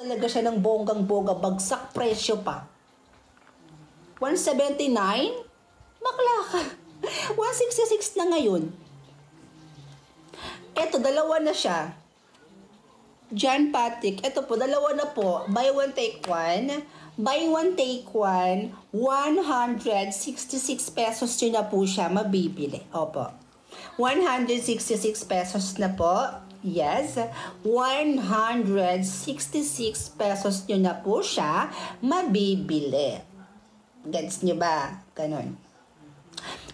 Talaga siya ng bonggang-bongga, bagsak presyo pa. 179? Bakla ka. 166 na ngayon. Eto, dalawa na siya. John Patrick. Eto po, dalawa na po. Buy one, take one. Buy one, take one. 166 pesos yun na po siya mabibili. Opo. 166 pesos na po. Yes. 166 pesos nyo na po siya mabibili. Gets nyo ba? Ganon.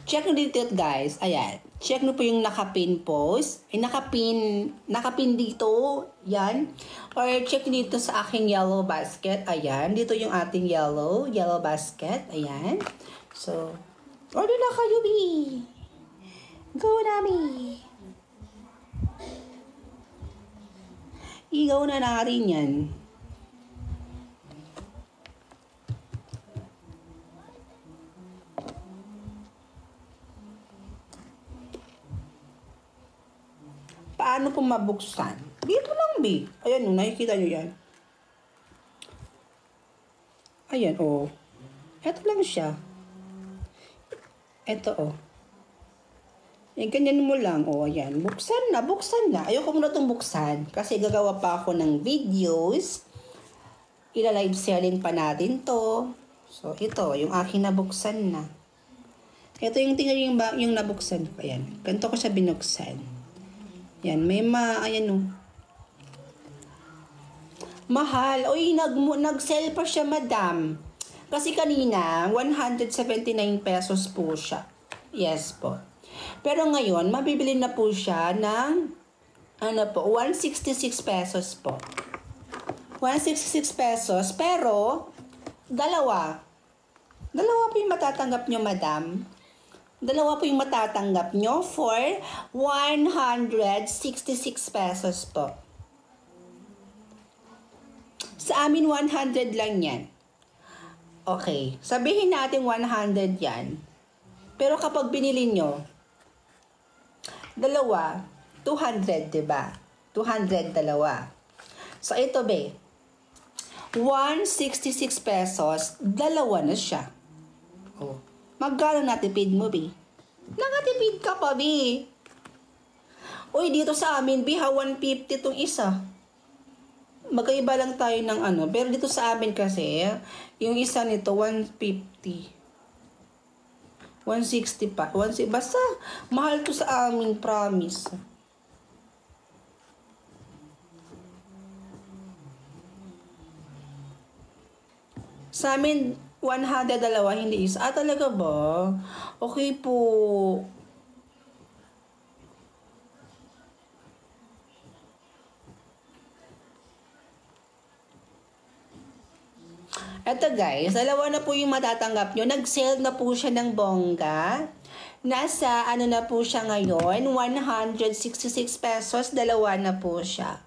Check nyo dito guys. Ayan. Check nyo po yung nakapin post. Ay, nakapin dito. Yan. Or check nyo dito sa aking yellow basket. Ayan. Dito yung ating yellow basket. Ayan. So, order na kayo, B. Go na, B. Igaw na natin yan. Paano po mabuksan? Dito lang, B. Ayan, nakikita nyo yan. Ayan, oh. Ito lang siya. Ito, oh. Eh, ganyan mo lang. O, ayan. Buksan na. Ayoko muna itong buksan. Kasi gagawa pa ako ng videos. Ila-live selling pa natin to. So, ito. Yung aking nabuksan na. Ito yung tingnan yung nabuksan ko. Ayan. Ganito ko siya binuksan. Ayan. Ayan o. Mahal. Uy, nag-sell pa siya, madam. Kasi kanina, 179 pesos po siya. Yes po. Pero ngayon, mabibili na po siya ng, 166 pesos po. 166 pesos, pero, dalawa po yung matatanggap nyo, madam. Dalawa po yung matatanggap nyo for 166 pesos po. Sa amin, 100 lang yan. Okay, sabihin natin 100 yan. Pero kapag binili nyo, dalawa, 200, diba? 200 dalawa. So, ito, be. 166 pesos, dalawa na siya. Oh. Magkano natipid mo, be? Nakatipid ka pa, be. Uy, dito sa amin, be, 150 tong isa. Magkaiba lang tayo ng pero dito sa amin kasi, yung isa nito, 150. 160 pa. Basta, mahal to sa amin, promise. Sa amin, 100 dalawa, hindi isa. Talaga ba? Okay po. Eto guys, dalawa na po yung matatanggap nyo. Nag-sale na po siya ng bongga. Nasa na po siya ngayon, 166 pesos, dalawa na po siya.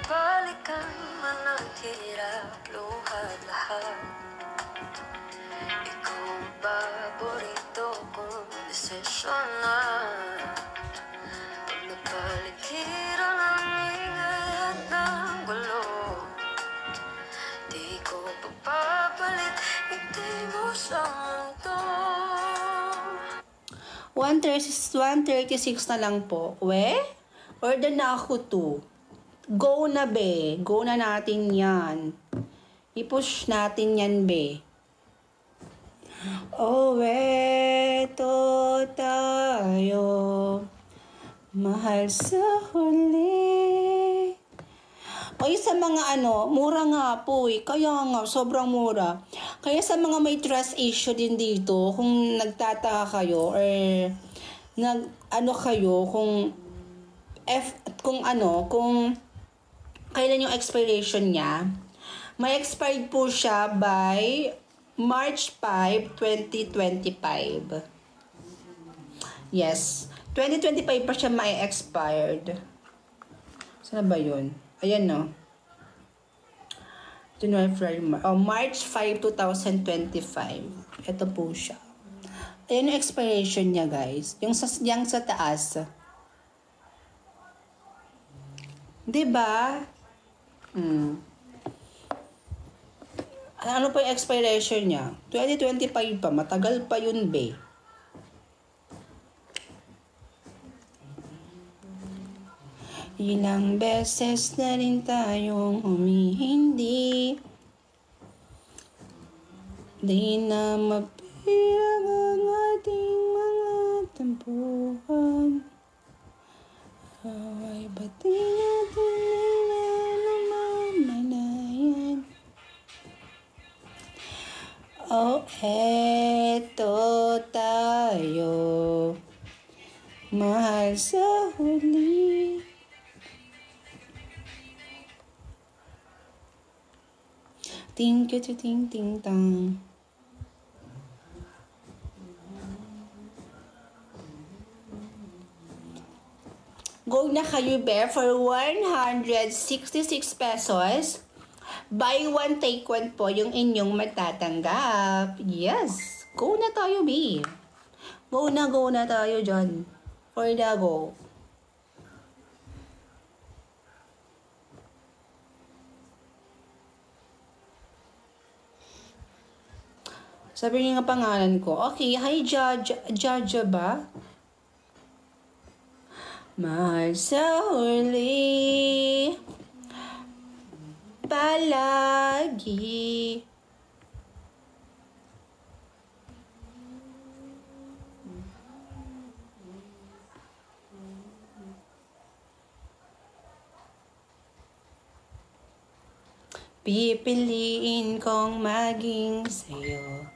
Balikan man ang hirap, luhat lahat. Ikaw ang paborito kong desisyon na. Pag napaligiran ang ingay at ng gulo, di ko papapalit, hindi mo sa mundo. 136 na lang po. Order na ako 2. Go na, be. Go na natin yan. I-push natin yan, be. Eto tayo, mahal sa huli. Ay, sa mga mura nga po eh. Kaya nga, sobrang mura. Kaya sa mga may trust issue din dito, kung nagtataka kayo, or kayo, kung kailan yung expiration niya, may expired po siya by March 5, 2025. Yes. 2025 pa siya may expired. Saan ba yun? Ayan, no? January, February, March 5, 2025. Ito po siya. Ayan yung expiration niya, guys. Yung sa taas. Diba? Ano pa yung expiration niya? 2025 pa. Matagal pa yun, be. Ilang beses na rin tayong humihindi. Di na mapirang ang ating mga tampuhan. Ay, bati natin na namamalayan. Oh, eto tayo, mahal sa huli. Ting ka ting ting tang. Go na kayo, be, for 166 pesos. Buy one, take one po yung inyong matatanggap. Yes. Go na tayo, be. Go na tayo dyan. For the go. Sabi niya nga pangalan ko. Okay, hi, Jaja ba? Mahal sa huli, palagi. Pipiliin kong maging sa'yo,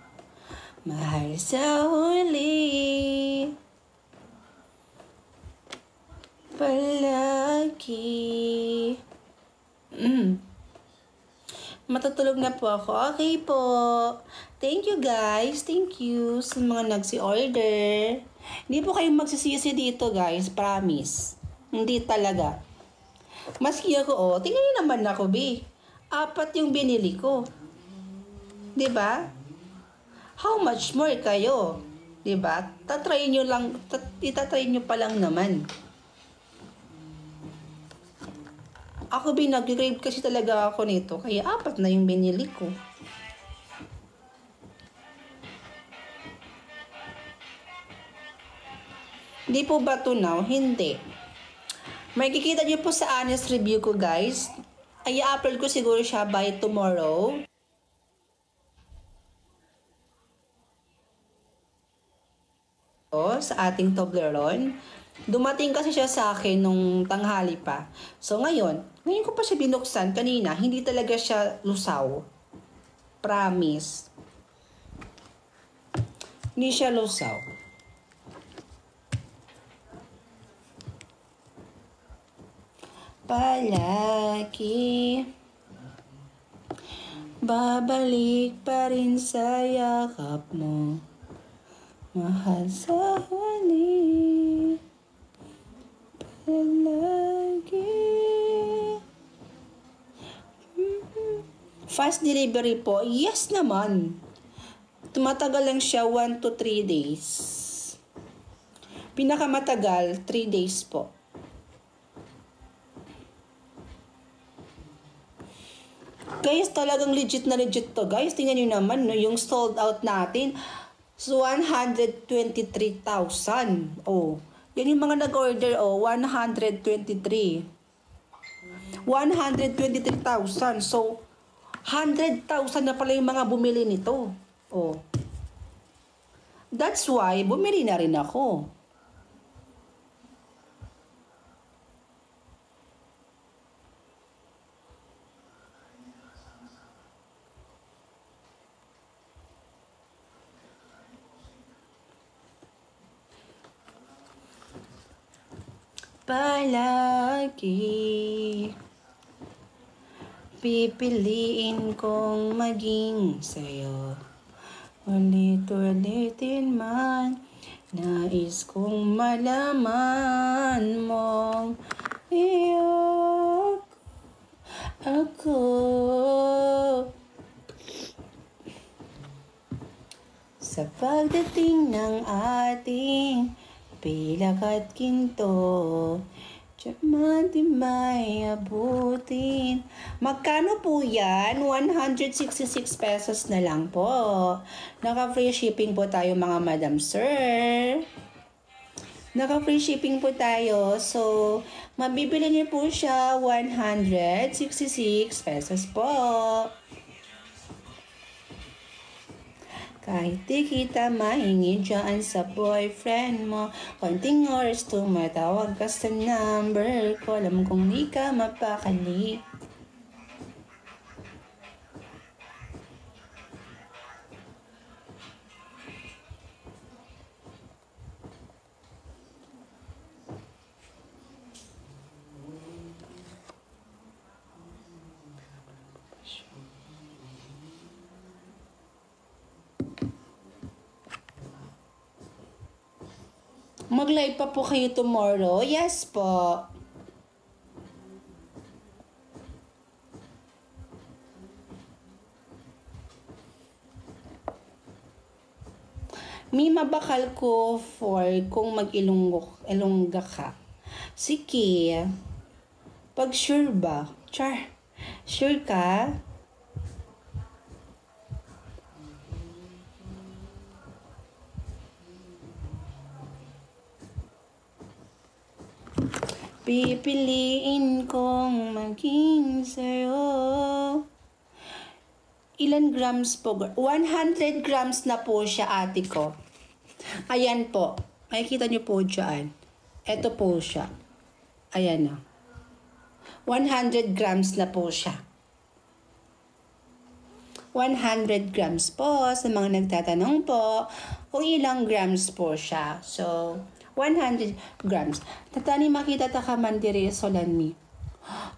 mahal sa huli, palagi. Matutulog na po ako. Okay po. Thank you, guys. Thank you sa mga nagsi-order. Hindi po kayong magsisisi dito, guys. Promise. Hindi talaga. Maski ako, tingnan niyo naman ako, B. 4 yung binili ko. 'Di ba? How much more kayo? 'Di ba? Itatry nyo pa lang naman. Ako nag-crave kasi talaga ako nito, kaya 4 na yung binili ko. Hindi po ba tunaw? Hindi. May kikita nyo po sa honest review ko, guys. Ay, i-upload ko siguro siya by tomorrow. Sa ating Toblerone. Dumating kasi siya sa akin nung tanghali pa. So ngayon ko pa siya binuksan kanina, hindi talaga siya lusaw. Promise. Hindi siya lusaw. Palagi babalik pa rin sa yakap mo, mahal sa huli, palagi. Fast delivery po? Yes naman. Tumatagal lang siya 1 to 3 days. Pinakamatagal 3 days po. Guys, talagang legit na legit to, guys. Tingnan nyo naman, no, yung sold out natin. So, 123,000. Oh, yan yung mga nag-order, oh, 123,000. So, 100,000 na pala yung mga bumili nito. Oh. That's why, bumili na rin ako. Palagi pipiliin kong maging sa'yo. Ulit-ulitin man, nais kong malaman mong iyo ako. Sa pagdating ng ating pilak at ginto, diamante may abutin. Magkano po yan? 166 pesos na lang po. Naka-free shipping po tayo mga madam sir. Naka-free shipping po tayo. So, mabibili niyo po siya 166 pesos po. Kahit di kita mahingi dyan sa boyfriend mo, konting oras tumatawag ka sa number ko. Alam kong di ka mapakali. Mag-live pa po kayo tomorrow? Yes po. May mabakal ko for kung mag-ilongga ka. Sige. Pag sure ba? Char. Sure ka? Pipiliin kong maging sa'yo. Ilan grams po? 100 grams na po siya, ate ko. Ayan po. Makikita niyo po dyan. Ito po siya. Ayan na. 100 grams na po siya. 100 grams po. Sa mga nagtatanong po, kung ilang grams po siya. So, 100 grams. Tatani makita ta ka man dire solanmi.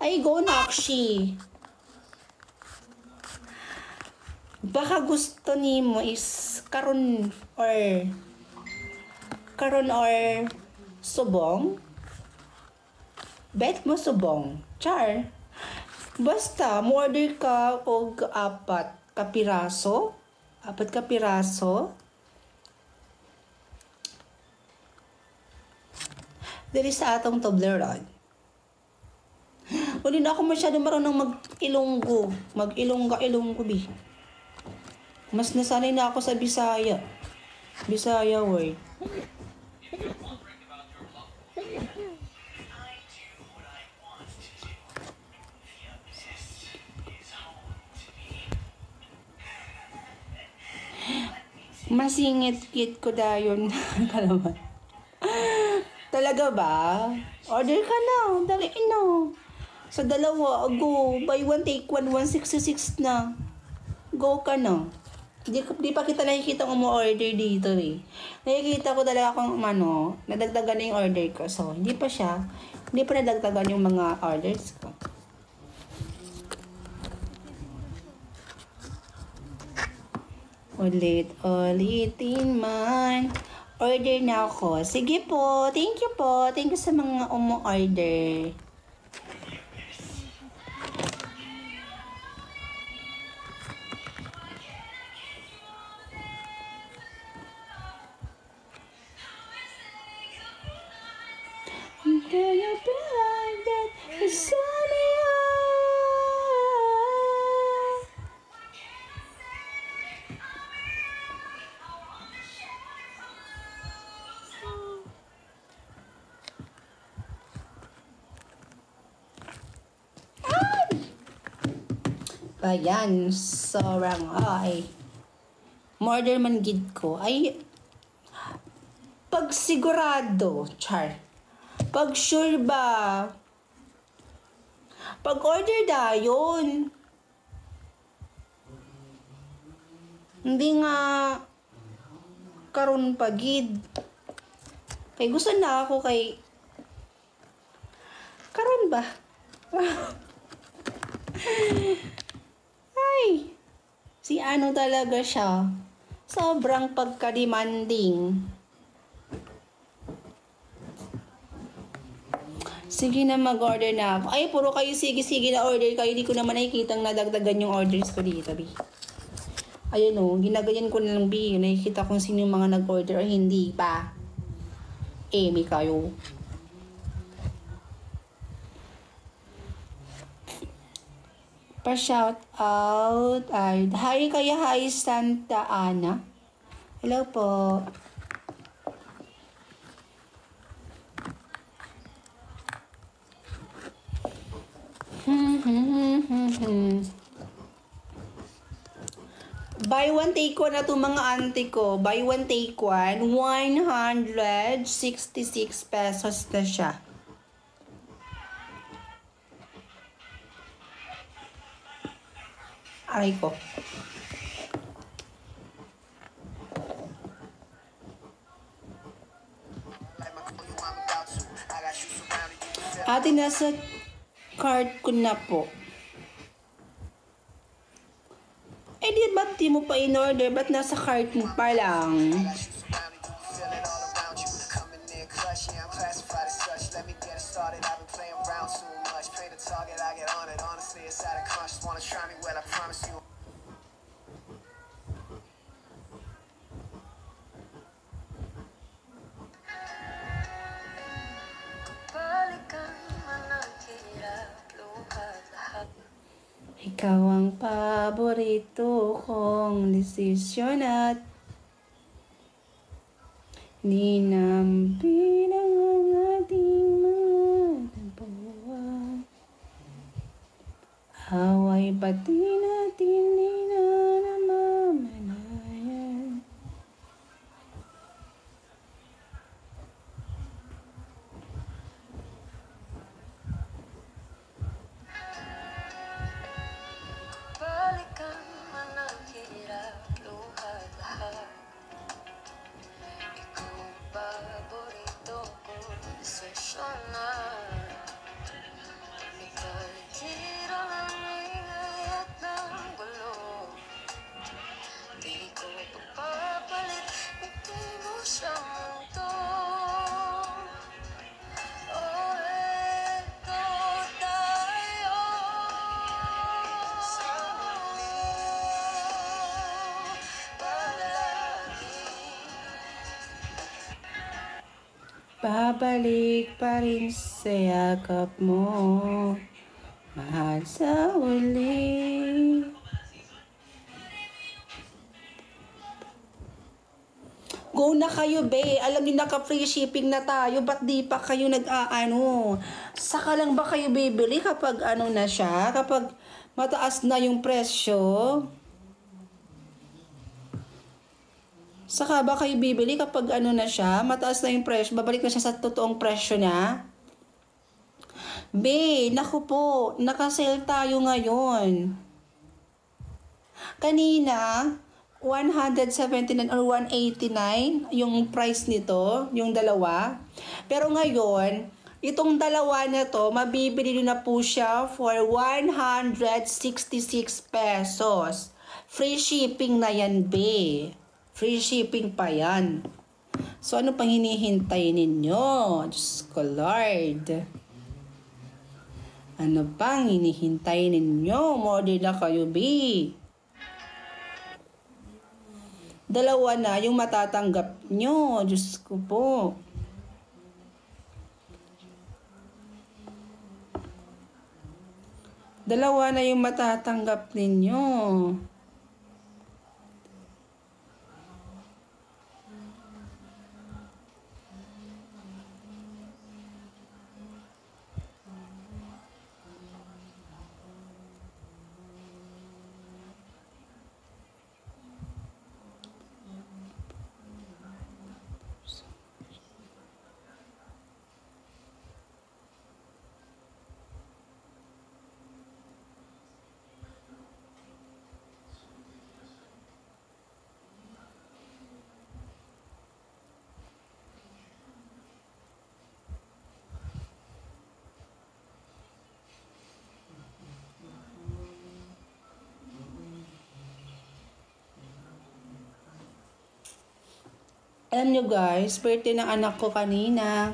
Ay, go Nakshi. Baka gusto ni mo is karon or subong. Bet mo subong. Char. Basta, order ka og apat ka piraso. Apat ka piraso. Dili sa atong Toblerone. Uli na ako masyado marunong mag-ilonggo. Mag-ilongga-ilonggo, bi. Mas nasanay na ako sa Bisaya. Bisaya word. Masingit-kit ko dayon. Kalaman. Talaga ba? Order ka na. Daliin na. Sa dalawa, go. Buy one, take one. 166 na. Go ka na. Di pa kita nakikita kung mo-order dito eh. Nakikita ko talaga kung nadagdagan na yung order ko. So, hindi pa nadagdagan yung mga orders ko. Ulitin man. Order na ako. Sige po. Thank you po. Thank you sa mga umu-order. Can you be like that? It's sunny. Ayan, sobrang Murder man gid ko. Ay, pag sigurado, char. Pag sure ba? Pag order dayon. Hindi nga karon pagid. Kay gusto na ako kay karon ba? Ay, si ano talaga siya. Sobrang pagka-demanding. Sige na, mag-order na ako. Ay, puro kayo sige na order kayo. Hindi ko naman nakikitang nadagdagan yung orders ko dito, bi. Ayun o, ginaganyan ko na lang B. Nakikita kung sino yung mga nag-order o hindi pa. Amy kayo. Pa-shout out. Ay, hi kaya, hi Santa Ana. Hello po. Buy one take one na itong mga auntie ko. Buy one take one. 166 pesos na siya. Aray ko. Ate, nasa card ko na po. Eh, di ba't di mo pa in-order? Ba't nasa cart mo pa lang? Balikan man ang hirap, luhat lahat. Ikaw ang paborito kong desisyon at ninambilang ang ating mga tabuan. Away pati natin di na namamalayan. Balikan man ang hirap, luhat lahat. Ikaw ang paborito kong desisyon na ipalitira ng ingay at ng gulo. Di ko pagpapalit, hindi mo sa mundo. Oh, eto tayo sa muli palagi. Babalik pa rin sa yakap mo, mahal sa uli. Go na kayo, be. Alam niyo, naka-free shipping na tayo. Ba't di pa kayo nag-aano? Saka lang ba kayo bibili kapag ano na siya? Kapag mataas na yung presyo? Saka ba kayo bibili kapag ano na siya? Mataas na yung presyo. Babalik na siya sa totoong presyo niya? Be, naku po. Naka-sale tayo ngayon. Kanina, 179 or 189 yung price nito, yung dalawa. Pero ngayon, itong dalawa na to, mabibili na po siya for 166 pesos. Free shipping na yan, be. Free shipping pa yan. So, ano pang hinihintay ninyo? Diyos ko, Lord. Ano pang hinihintay ninyo? Model na kayo, be. Dalawa na yung matatanggap nyo. Diyos ko po. Dalawa na yung matatanggap ninyo. Alam nyo guys, birthday ng anak ko kanina.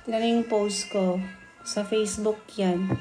Tingnan yung post ko. Sa Facebook yan.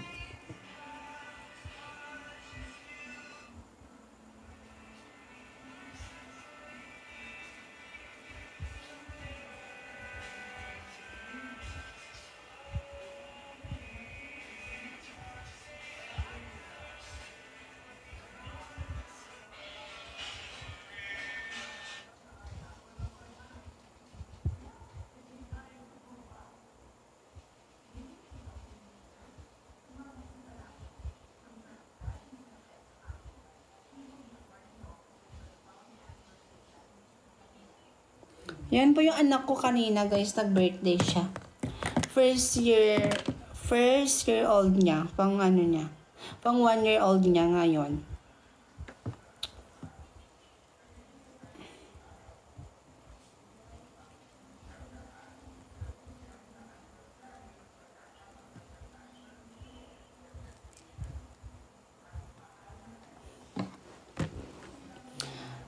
Yan po yung anak ko kanina, guys. Nag-birthday siya. First year old niya. Pang ano niya. Pang 1 year old niya ngayon.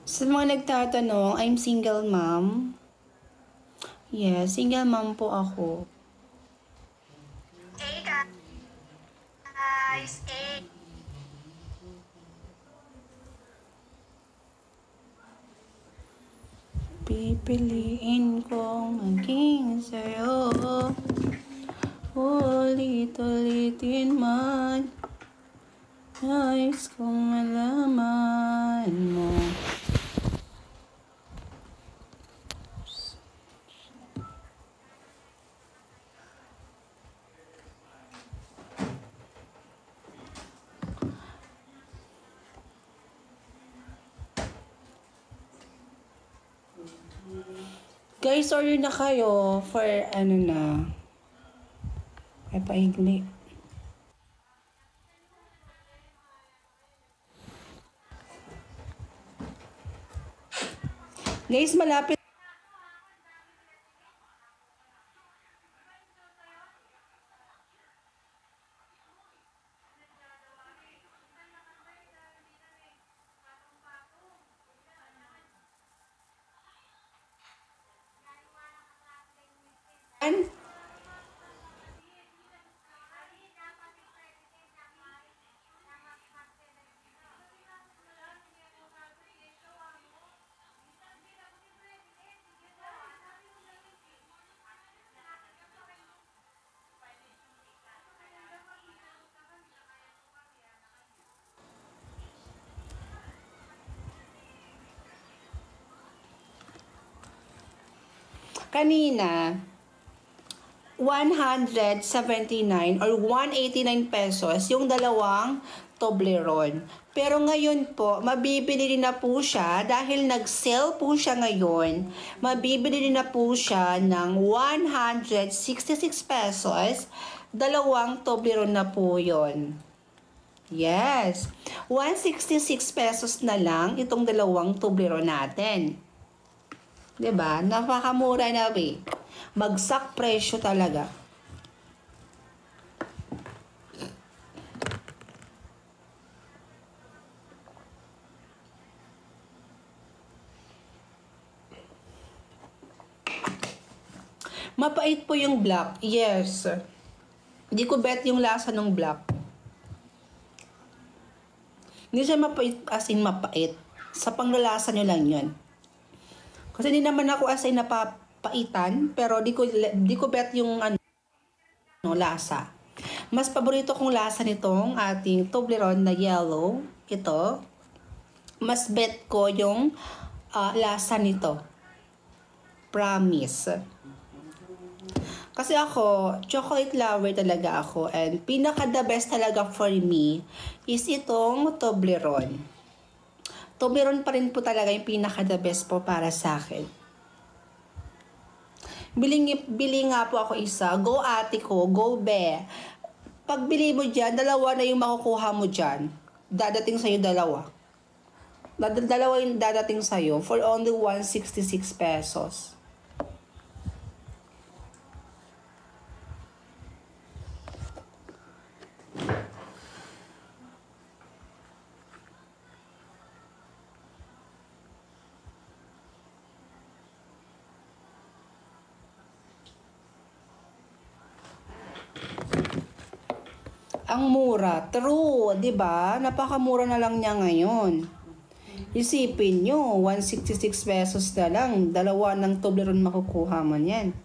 Sa mga nagtatanong, I'm single mom. Yes, single mom po ako. Hey guys, hey. Pipiliin kong maging sa'yo. Ulit-ulitin man. Nais kong malaman mo. Guys, order na kayo for ano na. Ay, paigli. Guys, malapit. Kanina, 179 or 189 pesos yung dalawang Toblerone. Pero ngayon po, mabibili rin na po siya dahil nag-sale po siya ngayon. Mabibili rin na po siya ng 166 pesos. Dalawang Toblerone na po yon. Yes. 166 pesos na lang itong dalawang Toblerone natin. 'Di ba? Napakamura na eh. Bagsak presyo talaga. Mapait po yung black. Yes. Hindi ko bet yung lasa ng black. Hindi siya mapait as in mapait. Sa panglalasa nyo lang yun. Kasi hindi naman ako as in napapaitan, pero di ko bet yung ano, lasa. Mas paborito kong lasa nitong ating Toblerone na yellow. Ito. Mas bet ko yung lasa nito. Promise. Kasi ako, chocolate lover talaga ako. And pinaka the best talaga for me is itong Toblerone. Toblerone pa rin po talaga yung pinaka the best po para sa akin. Bili nga po ako isa. Go ate ko, go be. Pag bili mo dyan, dalawa na yung makukuha mo dyan. Dadating sa'yo dalawa. Dalawa yung dadating sa'yo for only 166 pesos. Ang mura. True, 'di ba? Napakamura na lang niya ngayon. Isipin nyo, 166 pesos na lang. Dalawa ng Toblerone makukuha mo yan.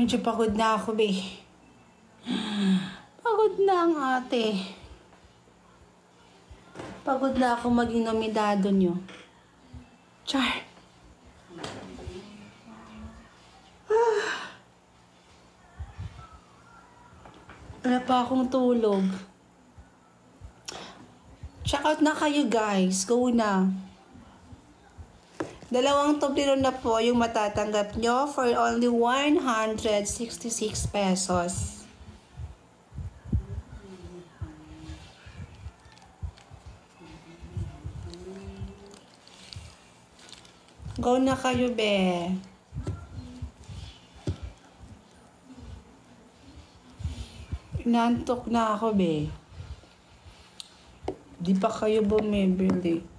Medyo pagod na ako, be. Pagod na ang ate. Pagod na ako maging nominado nyo. Char. Wala pa akong tulog. Check out na kayo, guys. Go na. 2 tublero na po yung matatanggap nyo for only 166 pesos. Go na kayo, be. Inantok na ako, be. Di pa kayo bumibili.